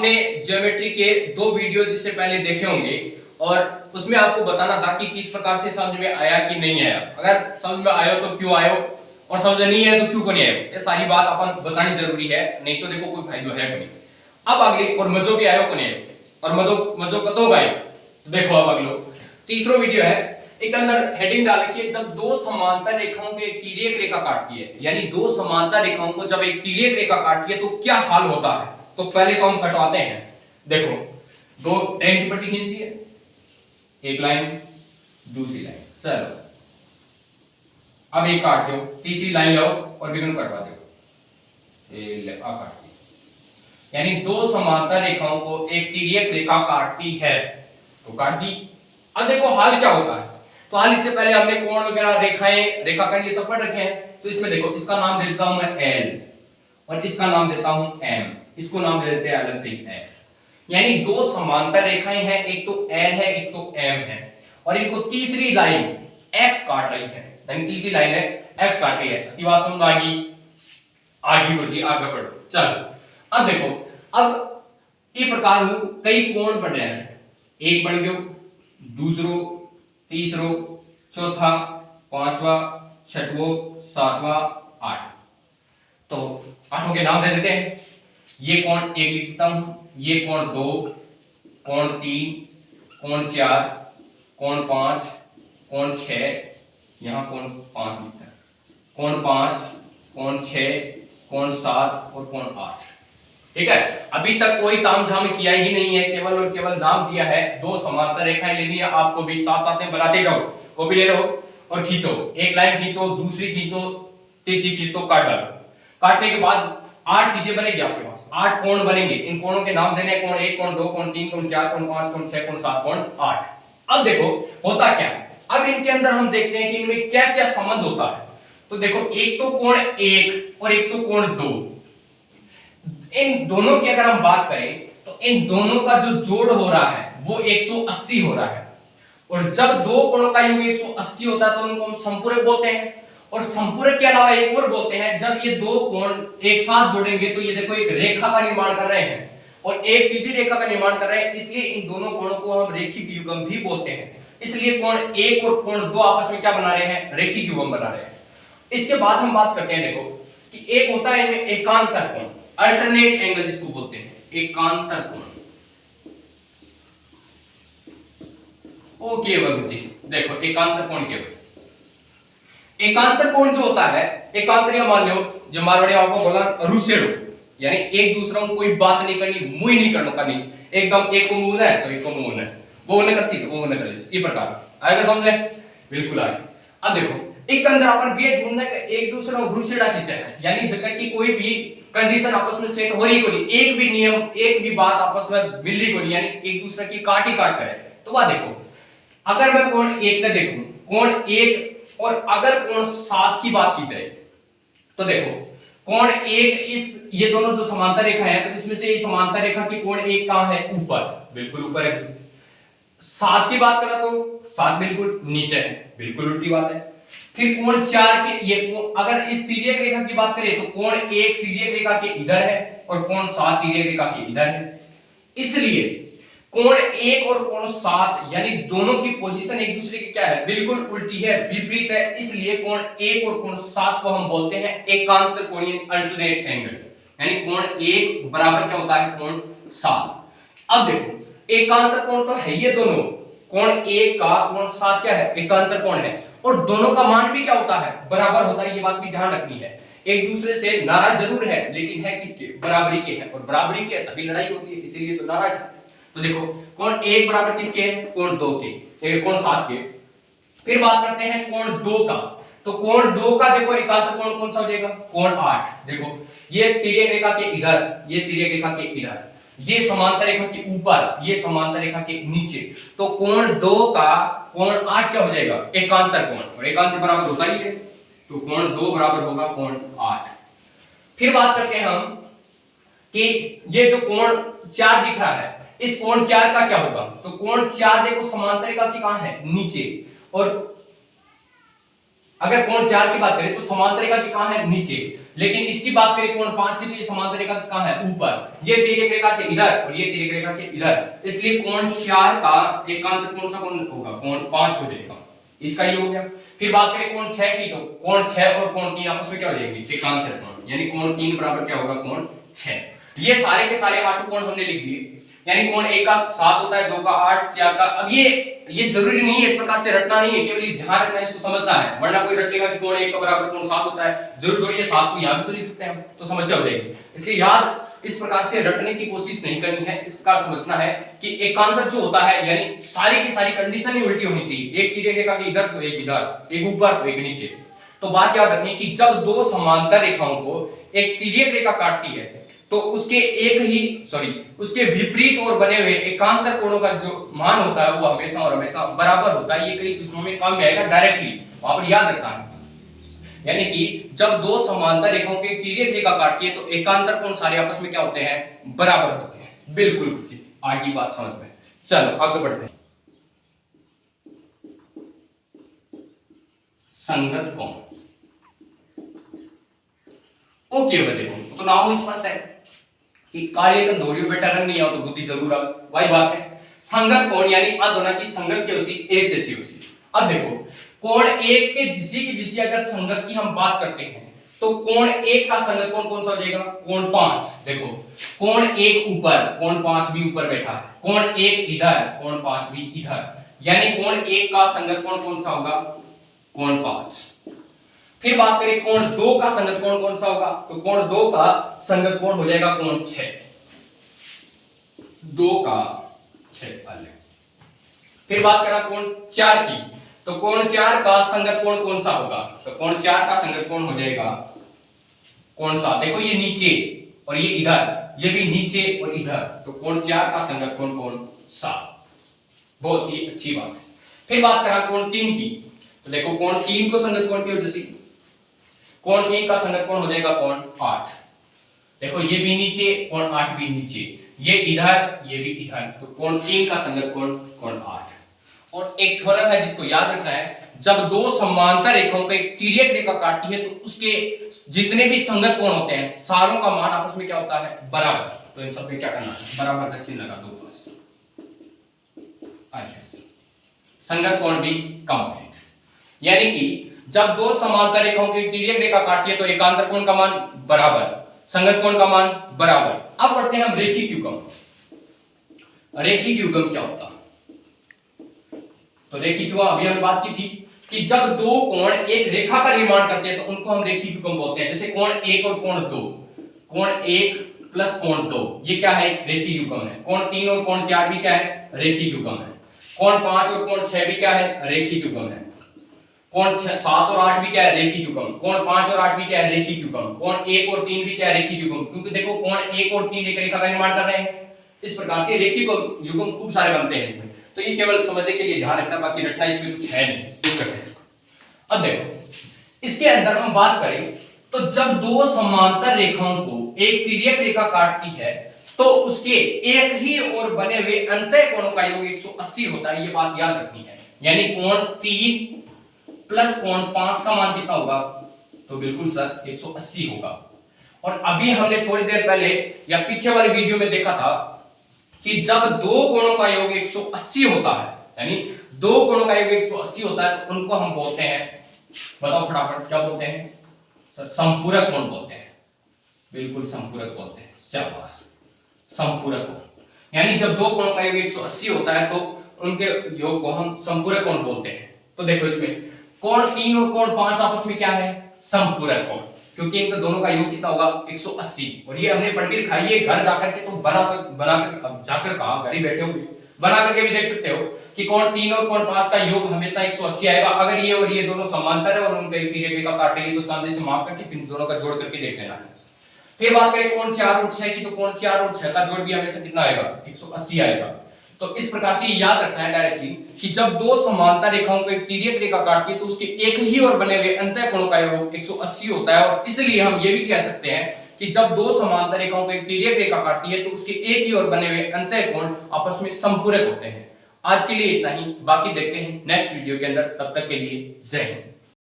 आपने ज्योमेट्री के 2 वीडियो जिससे पहले देखे होंगे और उसमें आपको बताना था कि किस प्रकार से समझ में आया कि नहीं आया। अगर समझ में आयो तो क्यों आयो और समझ नहीं आया तो क्यों को नहीं आयो, ये सारी बात अपन बतानी जरूरी है, नहीं तो देखो कोई फायदा है नहीं। अब अगले और मजो भी आयो को नहीं आयो और मजो कतो गए तो देखो अब अगलो तीसरा वीडियो है। एक अंदर हेडिंग डाल के जब दो समांतर रेखाओं के एक तिर्यक रेखा काटती है, यानी दो समांतर रेखाओं को जब एक तिर्यक रेखा काटती है तो क्या हाल होता है। तो पहले तो हम कटवाते हैं। देखो दो टेन की पट्टी खींचती है, एक लाइन दूसरी लाइन, चलो अब एक काट दो, तीसरी लाइन लो और बिगन कटवा दो, यानी दो समांतर रेखाओं को एक तिर्यक रेखा काटती है तो काट दी। अब देखो हाल क्या होता है। तो हाल इससे पहले हमने कोण वगैरह रेखाएं रेखाखंड ये सब पढ़ रखे हैं। तो इसमें देखो इसका नाम दे देता हूं मैं L और इसका नाम देता हूं M, इसको नाम दे देते हैं अलग से X। यानी दो समांतर रेखाएं हैं, एक तो L है एक तो M है और इनको तीसरी लाइन X काट रही है, यानी तीसरी लाइन है X काट रही है। ये बात समझ आ गई? आगे बढ़िए, आगे बढ़ो। चलो अब देखो, अब ये प्रकार कई कोण बन रहे हैं, एक बन गयो, दूसरो, तीसरो, चौथा, पांचवा, छठवो, सातवां, आठ। तो आठों के नाम दे देते हैं। ये कोण एक लिखता हूं, ये कोण 2, कोण 3, कोण 4, कोण 5, कोण 6, यहां कोण 5 लिखता है, कोण 5, कोण 6, कोण 7 और कोण 8। ठीक है, अभी तक कोई तामझाम किया ही नहीं है, केवल और केवल नाम दिया है। दो समांतर रेखाएं लेनी है आपको भी, साथ साथ में बनाते जाओ, वो भी ले लो और खींचो, एक लाइन खींचो, दूसरी खींचो, तीसरी खींचो, काट डालो। काटने के बाद 8 चीजें बनेगी आपके पास, 8 कोण बनेंगे। इन कोणों के नाम देने, कोण 1, कोण 2, कोण 3, कोण 4, कोण 5, कोण 6, कोण 7, कोण 8। अब देखो होता क्या है, अब इनके अंदर हम देखते हैं कि इनमें क्या क्या संबंध होता है। तो देखो एक तो कोण 1 और एक तो कोण 2, इन दोनों की अगर हम बात करें तो इन दोनों का जो जोड़ हो रहा है वो 180 हो रहा है। और जब दो कोणों का योग 180 होता है तो उनको हम संपूरक बोलते हैं। और संपूरक के अलावा एक और बोलते हैं, जब ये दो कोण एक साथ जोड़ेंगे तो ये देखो एक रेखा का निर्माण कर रहे हैं और एक सीधी रेखा का निर्माण कर रहे हैं, इसलिए इन दोनों कोणों को हम रेखिक युग्म भी बोलते हैं। इसलिए कोण 1 और कोण 2 आपस में क्या बना रहे हैं, रेखिक युग्म बना रहे हैं। इसके बाद हम बात करते हैं, देखो कि एक होता है इनमें एकांतर कोण, अल्टरनेट एंगल जिसको बोलते हैं, एकांतर कोण। ओके बाबू जी, देखो एकांतर कोण क्या है। एकांतर कोण जो होता है, एकांतर या मान लो जो मारवाड़ी आपको बोला रुसेड़ो, यानी एक दूसरों को कोई बात नहीं करनी, मुंह नहीं करना कभी, एकदम एक को मुंह है तो एक को मुंह है, वो न कर सीख वो न कर इस प्रकार आएगा समझे, बिल्कुल आगे। अब देखो एक अंदर अपन ये ढूंढना है एक दूसरे को रुसेड़ा किसे है, यानी जगह की कोई भी कंडीशन आपस में सेट हो रही को नहीं, एक भी नियम एक भी बात आपस में मिलनी को नहीं, यानी एक दूसरे की काट ही काट करे। तो वह देखो अगर मैं कोण 1 में देखूं, कोण 1 और अगर कोण 7 की बात की जाए तो देखो कोण 1 इस ये दोनों जो समांतर रेखा है तो इसमें से ये समांतर रेखा की कोण 1 कहां है, ऊपर, बिल्कुल ऊपर है। 7 की बात करा तो 7 बिल्कुल नीचे है, बिल्कुल उल्टी बात है। फिर कोण 4 के ये अगर इस तिर्यक रेखा की बात करें तो कोण 1 तिर्यक रेखा के इधर है और कोण 7 तिर्यक रेखा के इधर है। इसलिए कोण 1 और कोण 7 यानी दोनों की पोजीशन एक दूसरे की क्या है, बिल्कुल उल्टी है, विपरीत है। इसलिए कोण 1 और कोण 7 को हम बोलते हैं एकांतर कोण, अल्टरनेट एंगल, यानी कोण 1 बराबर क्या होता है, कोण 7। अब देखो एकांतर कोण तो है ये दोनों, कोण 1 का कोण 7 क्या है, एकांतर कोण है और दोनों का मान भी क्या होता है, बराबर होता है। ये बात भी ध्यान रखनी है, एक दूसरे से नाराज जरूर है लेकिन है किसके, बराबरी के हैं, और बराबरी के तभी लड़ाई होती है, इसीलिए तो नाराज है। तो देखो कोण 1 बराबर किसके है, कोण 2 के, कोण 7 के। फिर बात करते हैं कोण 2 का, तो कोण 2 का देखो एकांतर कोण कौन सा हो जाएगा, कोण 8। देखो ये तिर्यक रेखा के इधर, ये तिर्यक रेखा के इधर, ये समांतर रेखा के ऊपर, ये समांतर रेखा के नीचे, तो कोण 2 का कोण 8 क्या हो जाएगा, एकांतर कोण, और एकांतर बराबर होता ही है, तो कोण 2 बराबर होगा कोण 8। फिर बात करते हैं हम कि ये जो कोण 4 दिख रहा है, इस कोण 4 का क्या होगा, तो कोण 4 देखो समांतर रेखा की कहां है, नीचे, और अगर कोण 4 की बात करें तो समांतर रेखा की कहां है, नीचे। लेकिन इसकी बात करें कोण 5 की, तो ये समांतर रेखा कहां है? ऊपर। ये तिर्यक रेखा से इधर और ये तिर्यक रेखा से इधर, इसलिए कोण 4 का एकांतर कौन सा कोण होगा? कोण 5 हो जाएगा। इसका ये हो गया। फिर बात करें कोण 6 की, तो कोण 6 और कोण 3 आपस में क्या हो जाएंगे? एकांतर कोण, यानी कोण 3 बराबर क्या होगा? कोण 6। ये सारे के सारे 8 कोण हमने लिख दिए, यानी कोण 1 का 7 होता है, 2 का 8, 4 का। अब ये जरूरी नहीं है इस प्रकार से रटना नहीं है, केवल ध्यान रखना है, इसको समझना है, वरना कोई रट लेगा कि कोण 1 का बराबर कोण 7 होता है, जरूर थोड़ी है 7 को यहां भी तो लिख सकते हैं, तो समस्या हो जाएगी। इसलिए याद इस प्रकार से रटने की कोशिश नहीं करनी है, इस प्रकार समझना है कि एकांतर जो होता है यानी सारी की सारी कंडीशन ही उल्टी होनी चाहिए, एक तिर्यक रेखा की इधर तो एक इधर, एक ऊपर तो एक नीचे। तो बात याद रखनी कि जब दो समांतर रेखाओं को एक तिर्यक रेखा काटती है तो उसके विपरीत और बने हुए एकांतर कोणों का जो मान होता है वो हमेशा और हमेशा बराबर होता है। ये कई किस्मों में काम में आएगा डायरेक्टली, वहां पर याद रखना है। यानी कि जब दो समांतर रेखाओं की तिर्यक रेखा काटती है तो एकांतर कोण सारे आपस में क्या होते हैं? बराबर होते हैं। बिल्कुल आगे बात समझ में। चलो आगे बढ़ते हैं। संगत कोण ओके हो, देखो तो नाम स्पष्ट है कि कार्य कंधोरियों बेटा रंग नहीं आओ तो बुद्धि जरूर आवे, वही बात है। संगत कोण यानी दोनों की संगत की उसी एक से सी उसी। अब देखो कोण 1 के जिसी अगर संगत की हम बात करते हैं तो कोण 1 का संगत कोण कौन सा हो जाएगा? कोण 5। देखो कोण 1 ऊपर, कोण 5 भी ऊपर बैठा है, कोण 1 इधर, कोण 5 भी इधर, यानी कोण 1 का संगत कोण कौन सा होगा? कोण 5। फिर बात करें कोण 2 का संगत कोण कौन सा होगा? तो कोण 2 का संगत कोण हो जाएगा कोण 6। 2 का 6 अलग। फिर बात करा कोण 4 की, तो कोण 4 का संगत कोण कौन सा होगा? तो कोण 4 का संगत कोण हो जाएगा कोण 7। देखो ये नीचे और ये इधर, ये भी नीचे और इधर, तो कोण 4 का संगत कोण कोण 7। बहुत ही अच्छी बात है। फिर बात करा कोण 3 की, तो देखो कोण 3 को संगत कोण की वजह से कोण 3 का संगत कोण हो जाएगा कोण 8। देखो ये भी नीचे, कोण 8 भी नीचे, ये इधर, ये भी इधर, तो कोण 3 का संगत कोण कोण 8। और एक थ्योरम है जिसको याद रखना है, जब दो समांतर रेखाओं को एक तिर्यक रेखा काटती है तो उसके जितने भी संगत कोण होते हैं सारों का मान आपस में क्या होता है? बराबर। तो इन सब में क्या करना है? बराबर का चिन्ह लगा दो बस। संगत कोण भी कंप्लीट। यानी कि जब दो समांतर रेखाओं की तिर्यक रेखा काटती है तो एकांतर कोण का मान बराबर, संगत कोण का मान बराबर। अब बढ़ते हैं हम रेखिक युग्म। रेखिक युग्म क्या होता है? तो रेखिक युग्म अभी हमने बात की थी कि जब दो कोण एक रेखा का निर्माण करते हैं तो उनको हम रेखिक युग्म बोलते हैं। जैसे कोण 1 और कोण 2, कोण 1 प्लस कोण 2 ये क्या है? रेखिक युग्म है। कोण 3 और कोण 4 भी क्या है? रेखिक युग्म है। कोण 5 और कोण 6 भी क्या है? रेखिक युग्म है। कोण 7 और 8 भी क्या है? रेखिक युग्म। कोण 5 और 8 भी क्या है? रेखिक युग्म। कोण 1 और 3 भी क्या है? रेखिक युग्म। क्योंकि देखो कोण 1 और 3 एक रेखा का निर्माण कर रहे हैं, इस प्रकार से रेखिक युग्म खूब सारे बनते हैं इसमें। तो ये केवल समझने के लिए ध्यान रखना, बाकी रटना इसमें कुछ है नहीं। करते हैं इसको। अब देखो इसके अंदर हम बात करें तो जब दो समांतर रेखाओं को एक तिर्यक रेखा काटती है तो उसके एक ही ओर बने हुए अंतः कोणों का योग 180 होता है। ये बात याद रखनी है। यानी कोण 3 प्लस कोण 5 का मान कितना होगा? तो बिल्कुल सर 180 होगा। और अभी हमने थोड़ी देर पहले या पीछे वाले वीडियो में देखा था कि जब दो कोणों का योग 180 होता है, यानी दो कोणों का योग 180 होता है तो उनको हम बोलते हैं, बताओ फटाफट क्या बोलते हैं? सर संपूरक कोण बोलते हैं। बिल्कुल संपूरक बोलते हैं, शाबाश, संपूरक कोण। यानी जब दो कोणों का योग 180 होता है तो उनके योग को हम संपूरक कोण बोलते हैं। तो देखो इसमें कोण 3 और कोण 5 आपस में क्या है? संपूरक कोण, क्योंकि इनका दोनों का योग कितना होगा? 180। और ये हमने पढ़ के दिखाई है, घर जाकर के तो बनाकर जाकर कहा, घर ही बैठे होंगे, बना करके भी देख सकते हो कि कोण 3 और कोण 5 का योग हमेशा 180 आएगा। अगर ये और ये दोनों समांतर है और उनका एक तिर्यक रेखा काटेंगे तो चांदी से माप करके फिर दोनों का जोड़ करके देख लेना है। फिर बात करें कोण 4 और 6 की, तो कोण 4 और 6 का जोड़ भी हमेशा कितना आएगा? 180 आएगा। तो इस प्रकार से याद रखना है डायरेक्टली कि जब दो समांतर रेखाओं को एक तिर्यक रेखा काटती है तो उसके एक ही ओर बने हुए अंतः कोणों का योग 180 होता है। और इसलिए हम ये भी कह सकते हैं कि जब दो समांतर रेखाओं को एक तिर्यक रेखा काटती है तो उसके एक ही ओर बने हुए अंतः कोण आपस में संपूरक होते हैं। आज के लिए इतना ही, बाकी देखते हैं नेक्स्ट वीडियो के अंदर। तब तक के लिए जय हिंद।